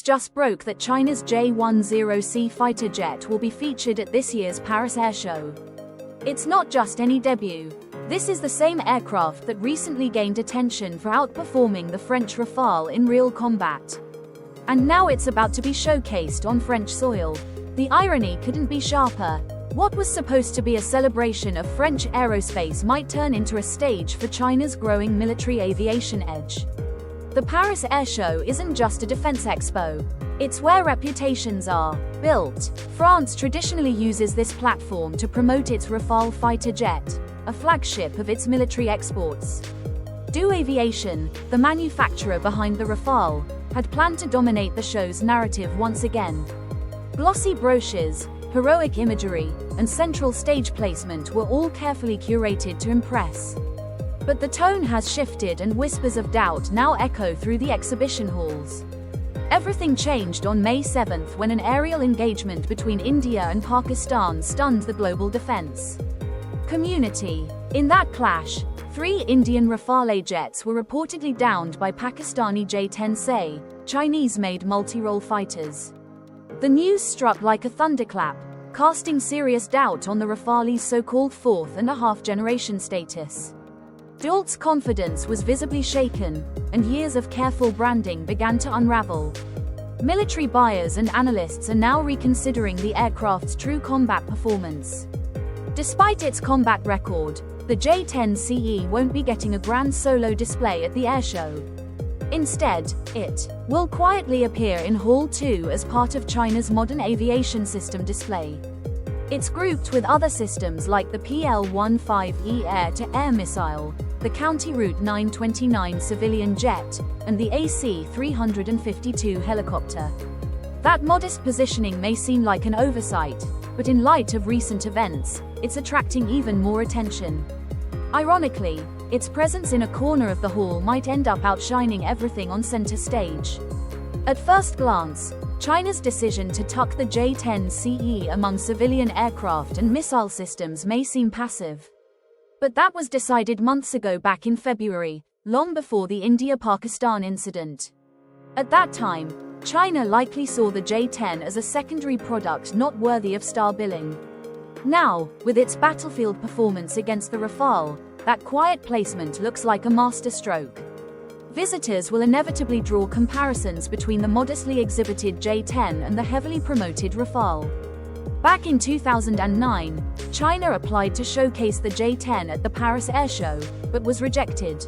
News just broke that China's J-10C fighter jet will be featured at this year's Paris Air Show. It's not just any debut. This is the same aircraft that recently gained attention for outperforming the French Rafale in real combat. And now it's about to be showcased on French soil. The irony couldn't be sharper. What was supposed to be a celebration of French aerospace might turn into a stage for China's growing military aviation edge. The Paris Air Show isn't just a defense expo. It's where reputations are built. France traditionally uses this platform to promote its Rafale fighter jet, a flagship of its military exports. Aviation, the manufacturer behind the Rafale, had planned to dominate the show's narrative once again. Glossy brochures, heroic imagery, and central stage placement were all carefully curated to impress. But the tone has shifted and whispers of doubt now echo through the exhibition halls. Everything changed on May 7th when an aerial engagement between India and Pakistan stunned the global defense community. In that clash, 3 Indian Rafale jets were reportedly downed by Pakistani J-10C, Chinese-made multi-role fighters. The news struck like a thunderclap, casting serious doubt on the Rafale's so-called fourth-and-a-half-generation status. Dassault's confidence was visibly shaken, and years of careful branding began to unravel. Military buyers and analysts are now reconsidering the aircraft's true combat performance. Despite its combat record, the J-10C won't be getting a grand solo display at the airshow. Instead, it will quietly appear in Hall 2 as part of China's modern aviation system display. It's grouped with other systems like the PL-15E air-to-air missile, the County Route 929 civilian jet, and the AC-352 helicopter. That modest positioning may seem like an oversight, but in light of recent events, it's attracting even more attention. Ironically, its presence in a corner of the hall might end up outshining everything on center stage. At first glance, China's decision to tuck the J-10C among civilian aircraft and missile systems may seem passive. But that was decided months ago back in February, long before the India-Pakistan incident. At that time, China likely saw the J-10 as a secondary product not worthy of star billing. Now, with its battlefield performance against the Rafale, that quiet placement looks like a masterstroke. Visitors will inevitably draw comparisons between the modestly exhibited J-10 and the heavily promoted Rafale. Back in 2009, China applied to showcase the J-10 at the Paris Air Show, but was rejected.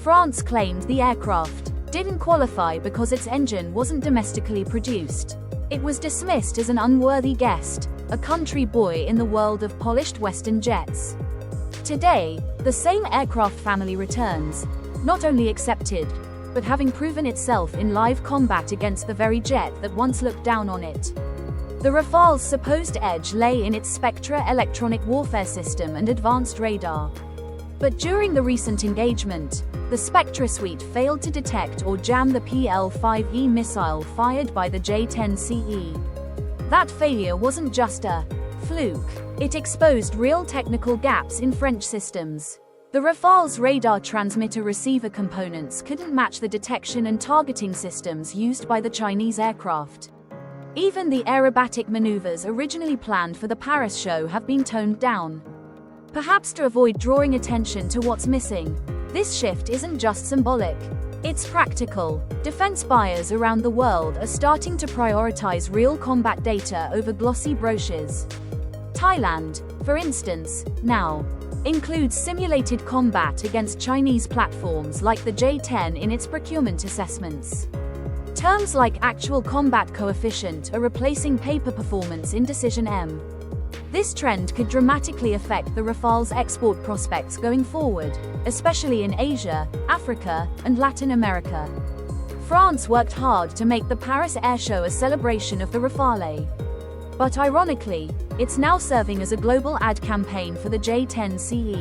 France claimed the aircraft didn't qualify because its engine wasn't domestically produced. It was dismissed as an unworthy guest, a country boy in the world of polished Western jets. Today, the same aircraft family returns, not only accepted, but having proven itself in live combat against the very jet that once looked down on it. The Rafale's supposed edge lay in its Spectra electronic warfare system and advanced radar. But during the recent engagement, the Spectra suite failed to detect or jam the PL-5E missile fired by the J-10C. That failure wasn't just a fluke. It exposed real technical gaps in French systems. The Rafale's radar transmitter-receiver components couldn't match the detection and targeting systems used by the Chinese aircraft. Even the aerobatic maneuvers originally planned for the Paris show have been toned down. Perhaps to avoid drawing attention to what's missing. This shift isn't just symbolic. It's practical. Defense buyers around the world are starting to prioritize real combat data over glossy brochures. Thailand, for instance, now includes simulated combat against Chinese platforms like the J-10 in its procurement assessments. Terms like actual combat coefficient are replacing paper performance in Decision M. This trend could dramatically affect the Rafale's export prospects going forward, especially in Asia, Africa, and Latin America. France worked hard to make the Paris Air Show a celebration of the Rafale. But ironically, it's now serving as a global ad campaign for the J-10C.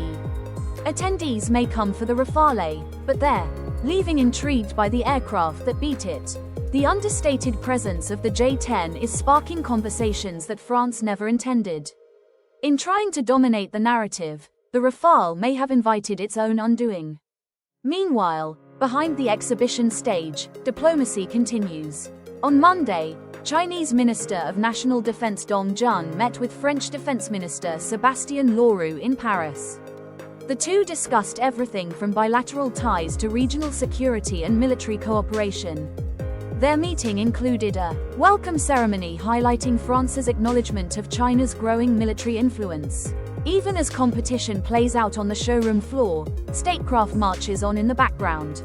Attendees may come for the Rafale, but they're leaving intrigued by the aircraft that beat it. The understated presence of the J-10 is sparking conversations that France never intended. In trying to dominate the narrative, the Rafale may have invited its own undoing. Meanwhile, behind the exhibition stage, diplomacy continues. On Monday, Chinese Minister of National Defense Dong Jun met with French Defense Minister Sébastien Leroux in Paris. The two discussed everything from bilateral ties to regional security and military cooperation. Their meeting included a welcome ceremony highlighting France's acknowledgement of China's growing military influence. Even as competition plays out on the showroom floor, statecraft marches on in the background.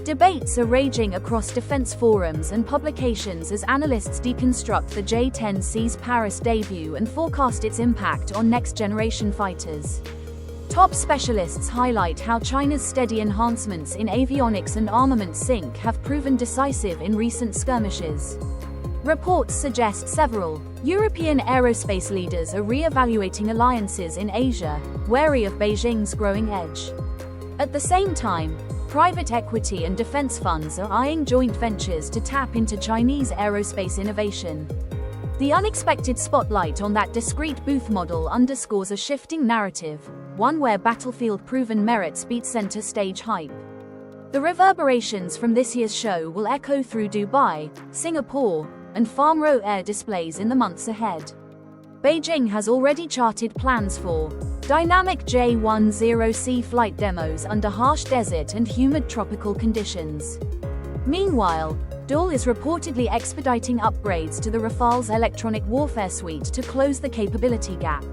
Debates are raging across defense forums and publications as analysts deconstruct the J-10C's Paris debut and forecast its impact on next-generation fighters. Top specialists highlight how China's steady enhancements in avionics and armament sync have proven decisive in recent skirmishes. Reports suggest several European aerospace leaders are re-evaluating alliances in Asia, wary of Beijing's growing edge. At the same time, private equity and defense funds are eyeing joint ventures to tap into Chinese aerospace innovation. The unexpected spotlight on that discrete booth model underscores a shifting narrative, one where battlefield-proven merits beat center stage hype. The reverberations from this year's show will echo through Dubai, Singapore, and Farnborough air displays in the months ahead. Beijing has already charted plans for dynamic J-10C flight demos under harsh desert and humid tropical conditions. Meanwhile, Dassault is reportedly expediting upgrades to the Rafale's electronic warfare suite to close the capability gap.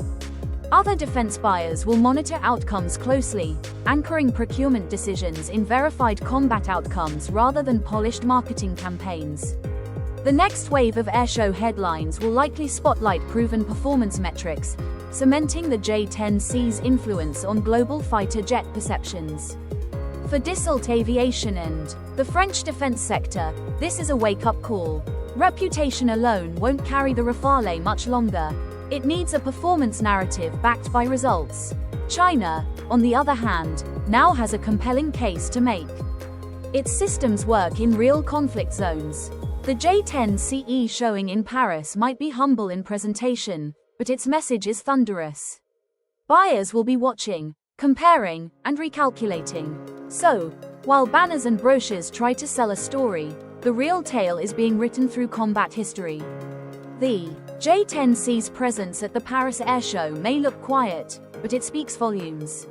Other defense buyers will monitor outcomes closely, anchoring procurement decisions in verified combat outcomes rather than polished marketing campaigns. The next wave of airshow headlines will likely spotlight proven performance metrics, cementing the J-10C's influence on global fighter jet perceptions. For Dassault Aviation and the French defense sector, this is a wake-up call. Reputation alone won't carry the Rafale much longer. It needs a performance narrative backed by results. China, on the other hand, now has a compelling case to make. Its systems work in real conflict zones. The J-10CE showing in Paris might be humble in presentation, but its message is thunderous. Buyers will be watching, comparing, and recalculating. So, while banners and brochures try to sell a story, the real tale is being written through combat history. The J-10C's presence at the Paris Air Show may look quiet, but it speaks volumes.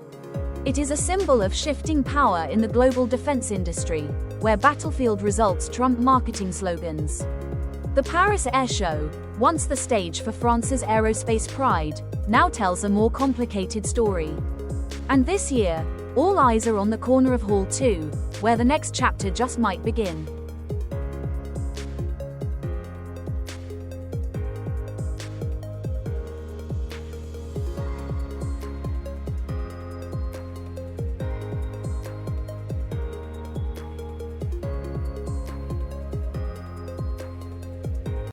It is a symbol of shifting power in the global defense industry, where battlefield results trump marketing slogans. The Paris Air Show, once the stage for France's aerospace pride, now tells a more complicated story. And this year, all eyes are on the corner of Hall 2, where the next chapter just might begin.